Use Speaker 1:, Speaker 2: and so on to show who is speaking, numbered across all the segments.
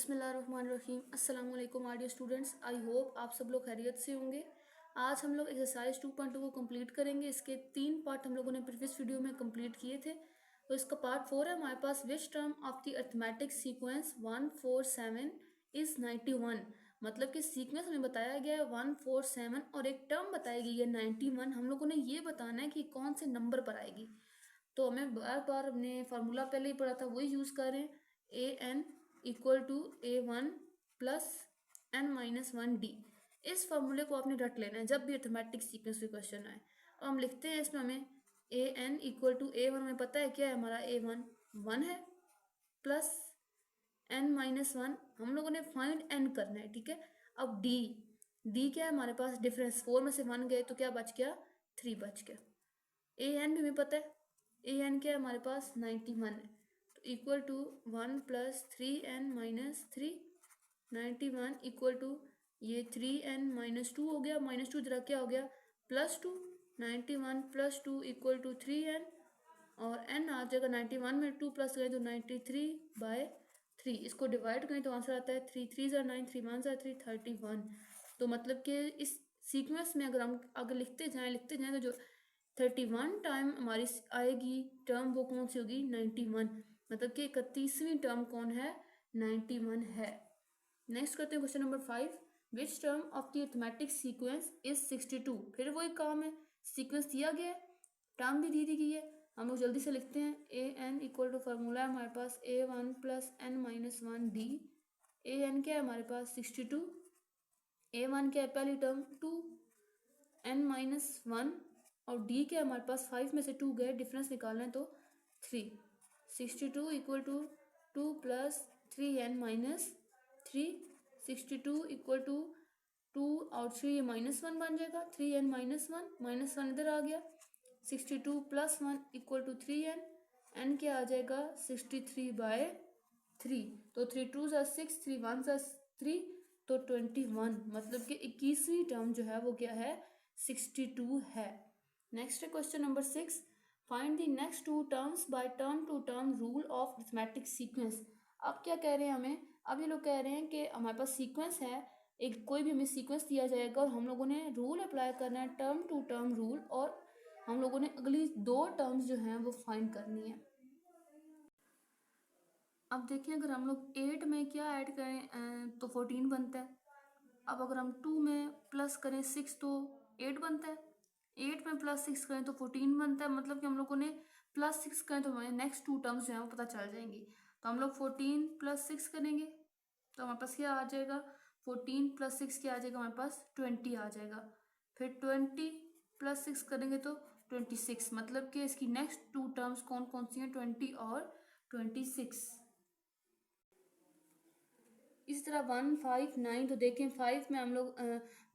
Speaker 1: बिस्मिल्लाहिर्रहमानिर्रहीम। अस्सलाम वालेकुम आडियो स्टूडेंट्स, आई होप आप सब लोग खैरियत से होंगे। आज हम लोग एक्सरसाइज 2.2 को कंप्लीट करेंगे। इसके 3 पार्ट हम लोगों ने प्रीवियस वीडियो में कंप्लीट किए थे, तो इसका पार्ट 4 है हमारे पास। Which term of the arithmetic sequence 147 is 91। मतलब कि सीक्वेंस हमें बताया गया है 147 और एक टर्म बताई गई है 91। हम लोगों ने ये बताना है कि कौन से नंबर पर आएगी। तो हमें बार बार हमने फार्मूला पहले ही पढ़ा था, वही यूज़ कर रहे हैं। A n equal to A1 plus n-1 d। इस फार्मूले को आपने रट लेना है जब भी अरिथमेटिक सीक्वेंस के क्वेश्चन आए। और हम लिखते हैं इसमें हमें A n equal to A1, हमें पता है क्या है हमारा A1 1 है, प्लस n-1 हम लोगों ने फाइंड n करना है, ठीक है। अब d क्या है हमारे पास, डिफरेंस 4 में से 1 गए तो क्या बच गया, 3 बच गया। an भी हमें पता है, an क्या है हमारे पास 91 है, तो equal to 1 plus 3n-3, 91 equal to ये 3n-2 हो गया, -2 जरा क्या हो गया +2, 91 प्लस 2 इक्वल टू 3n, और n आ जाएगा 91 में 2 प्लस करें तो 93/3। इसको डिवाइड करें तो आंसर आता है 3 3 ज़ा 9, 3 1 ज़ा 3, 31। तो मतलब कि इस सीक्वेंस में अगर हम आगे लिखते जाएं तो जो 31 टाइम हमारी आएगी टर्म वो कौन सी होगी, 91। मतलब कि 31वीं टर्म कौन है, 91 है। नेक्स्ट करते हैं question number 5। Which term of the arithmetic sequence is 62। फिर वही काम है, सीक्वेंस दिया गया है, टर्म भी दी गई है। हम लोग जल्दी से लिखते हैं। A n equal to formula है हमारे पास A1 plus n-1d। A N क्या है हमारे पास 62, A1 क्या है पहली टर्म 2, n-1 और d क्या है हमारे पास 5 में से 2 गए, डिफरेंस निकालना है तो 3। 62 equal to 2 plus 3n-3, 62 equal to 2 और 3 -1 बन जाएगा, 3n-1 इधर आ गया, 62 plus 1 equal to 3n, n क्या आ जाएगा 63/3। तो 3 2 ज़ा 6, 3 1 ज़ा 3, तो 21। मतलब कि 21वीं टर्म जो है वो क्या है, 62 है। नेक्स्ट है question number 6। Find the next 2 terms by term to term rule of arithmetic sequence. अब क्या कह रहे हैं हमें, अब ये लोग कह रहे हैं कि हमारे पास सीक्वेंस है, एक कोई भी हमें सीक्वेंस दिया जाएगा और हम लोगों ने रूल अप्लाई करना है, टर्म टू टर्म रूल, और हम लोगों ने अगली 2 टर्म्स जो हैं वो फाइंड करनी है। अब देखिए अगर हम लोग 8 में क्या ऐड करें तो 14 बनता है। अब अगर हम 2 में प्लस करें 6 तो 8 बनता है, 8 में प्लस 6 करें तो 14 बनता है। मतलब कि हम लोगों ने प्लस 6 करें तो हमारे नेक्स्ट 2 टर्म्स जो हैं वो पता चल जाएंगी। तो हम लोग 14 प्लस 6 करेंगे तो हमारे पास क्या आ जाएगा, 14 प्लस 6 क्या आ जाएगा हमारे पास 20 आ जाएगा। फिर 20 प्लस 6 करेंगे तो 26। मतलब कि इसकी नेक्स्ट 2 टर्म्स कौन कौन सी हैं, 20 और 26। इस तरह 1 5 9, तो देखें 5 में हम लोग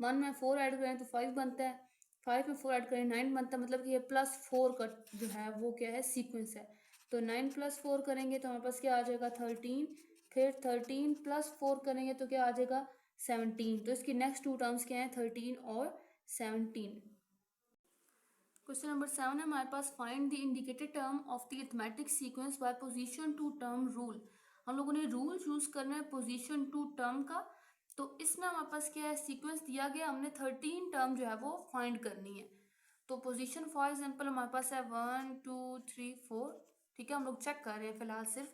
Speaker 1: 1 में 4 ऐड करें तो 5 बनता है, 5 में 4 ऐड करें 9 बनता है। मतलब कि ये +4 का जो है वो क्या है, सीक्वेंस है। तो 9 + 4 करेंगे तो हमारे पास क्या आ जाएगा 13। फिर 13 + 4 करेंगे तो क्या आ जाएगा 17। तो इसकी नेक्स्ट 2 टर्म्स क्या हैं, 13 और 17। क्वेश्चन नंबर 7 है हमारे पास। Find the indicated term of the arithmetic sequence by position to term rule. हम लोगों ने रूल चूज करना है पोजीशन टू टर्म का। तो इसमें हमारे पास क्या है, सीक्वेंस दिया गया, हमने 13 टर्म जो है वो फाइंड करनी है। तो पोजीशन फॉर एग्जांपल हमारे पास है 1 2 3 4, ठीक है। हम लोग चेक कर रहे हैं फिलहाल सिर्फ।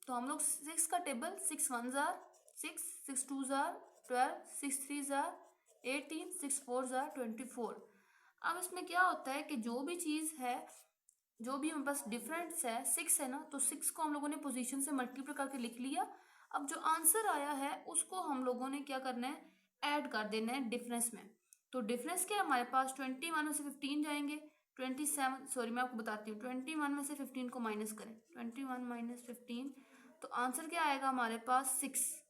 Speaker 1: तो हम लोग 6 का टेबल, 6 1 ज़ा 6, 6 2 ज़ा 12, 6 3 ज़ा 18, 6 4 ज़ा 24। अब इसमें क्या होता है कि जो भी चीज़ है, जो भी हमारे पास डिफरेंस है 6 है ना, तो 6 को हम लोगों ने पोजीशन से मल्टीप्लाई करके लिख लिया। अब जो आंसर आया है उसको हम लोगों ने क्या करना है, ऐड कर देना है डिफरेंस में। तो डिफरेंस क्या है हमारे पास, 21 में से 15 जाएंगे, 27 सॉरी मैं आपको बताती हूँ, 21 में से 15 को माइनस करें, 21 माइनस 15, तो आंसर क्या आएगा हमारे पास 6।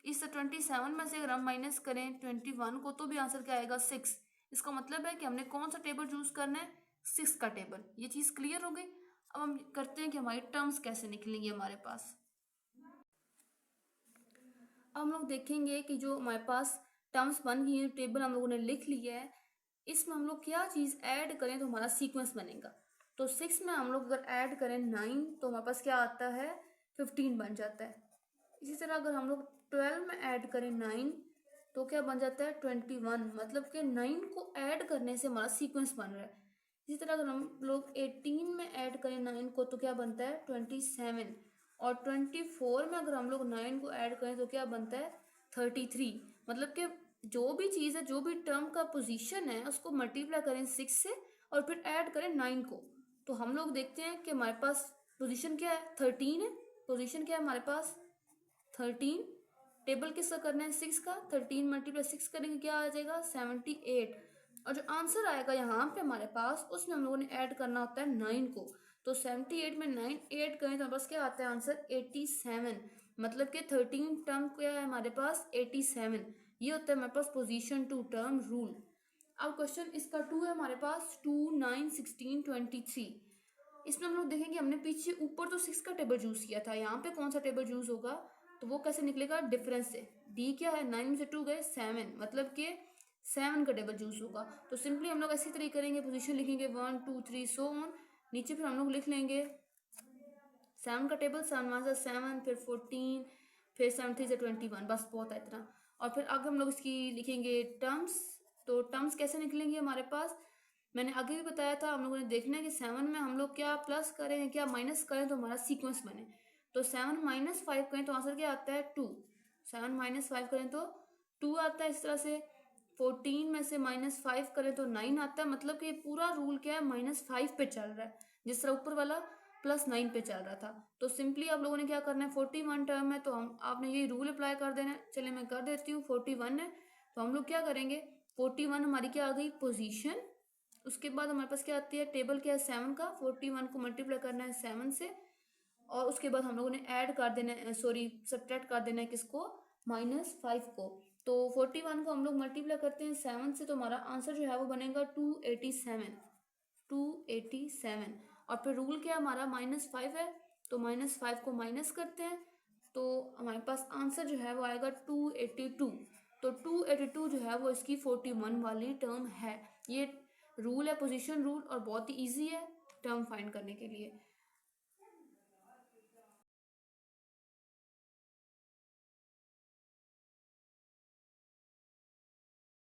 Speaker 1: इस 27 में से अगर हम माइनस करें 21 को तो भी आंसर क्या आएगा 6। इसका मतलब है कि हमने कौन सा टेबल चूज करना है, 6 का टेबल। ये चीज़ क्लियर हो गई। अब हम करते हैं कि हमारी टर्म्स कैसे निकलेंगे हमारे पास। अब हम लोग देखेंगे कि जो हमारे पास टर्म्स बन गई है, टेबल हम लोगों ने लिख लिया है, इसमें हम लोग क्या चीज़ ऐड करें तो हमारा सीक्वेंस बनेगा। तो 6 में हम लोग अगर ऐड करें 9 तो हमारे पास क्या आता है 15 बन जाता है। इसी तरह अगर हम लोग 12 में ऐड करें 9 तो क्या बन जाता है 21, मतलब कि 9 को ऐड करने से हमारा सीक्वेंस बन रहा है। इसी तरह अगर हम लोग 18 में ऐड करें 9 को तो क्या बनता है 27, और 24 में अगर हम लोग 9 को ऐड करें तो क्या बनता है 33। मतलब कि जो भी चीज़ है, जो भी टर्म का पोजीशन है, उसको मल्टीप्लाई करें 6 से और फिर ऐड करें 9 को, तो हम लोग देखते हैं कि हमारे पास पोजीशन क्या है 13 है। पोजीशन क्या है हमारे पास 13। टेबल किसका करना है 6 का, 13 मल्टीप्लाई 6 करेंगे क्या आ जाएगा 78। और जो आंसर आएगा यहाँ पे हमारे पास, उसमें हम लोगों ने ऐड करना होता है 9 को। तो 78 में 9 ऐड करें तो हमारे पास क्या आता है आंसर 87। मतलब कि 13 टर्म क्या है हमारे पास 87। ये होता है हमारे पास पोजीशन टू टर्म रूल। अब क्वेश्चन इसका 2 है हमारे पास, 2, 9, 16, 23। इसमें हम लोग देखेंगे हमने पीछे ऊपर तो 6 का टेबल चूज किया था, यहाँ पे कौन सा टेबल चूज होगा, तो वो कैसे निकलेगा डिफरेंस से। डी क्या है 9 में से 2 गए 7, मतलब कि 7 का टेबल चूज होगा। तो सिंपली हम लोग ऐसी तरीके करेंगे, पोजीशन लिखेंगे 1 2 3 सो ऑन। नीचे फिर हम लोग लिख लेंगे 7 का टेबल, 7 से 7, फिर 14, फिर 7 3 से 21, बस बहुत है इतना। और फिर आगे हम लोग इसकी लिखेंगे टर्म्स। तो टर्म्स कैसे निकलेंगे हमारे पास, मैंने आगे भी बताया था, हम लोगों ने देखना है कि 7 में हम लोग क्या प्लस करें क्या माइनस करें तो हमारा सीक्वेंस बने। तो 7 माइनस 5 करें तो आंसर क्या आता है 2। 7 माइनस 5 करें तो 2 आता है। इस तरह से 14 में से -5 करें तो 9 आता है। मतलब कि पूरा रूल क्या है -5 पे चल रहा है, जिस तरह ऊपर वाला +9 पे चल रहा था। तो सिंपली आप लोगों ने क्या करना है, 41 टर्म है तो हम आपने ये रूल अप्लाई कर देना है। चलिए मैं कर देती हूँ। 41 है तो हम लोग क्या करेंगे, 41 हमारी क्या आ गई पोजीशन। उसके बाद हमारे पास क्या आती है टेबल, क्या है 7 का, 41 को मल्टीप्लाई करना है 7 से, और उसके बाद हम लोगों ने ऐड कर देना है, सॉरी सब्ट्रैक्ट कर देना है किसको, -5 को। तो 41 को हम लोग मल्टीप्लाई करते हैं 7 से, तो हमारा आंसर जो है वो बनेगा 287। 287। और फिर रूल क्या है हमारा -5 है, तो -5 को माइनस करते हैं, तो हमारे पास आंसर जो है वो आएगा 282। तो 282 जो है वो इसकी 41 वाली टर्म है। ये रूल है पोजीशन रूल, और बहुत ही ईजी है टर्म फाइंड करने के लिए।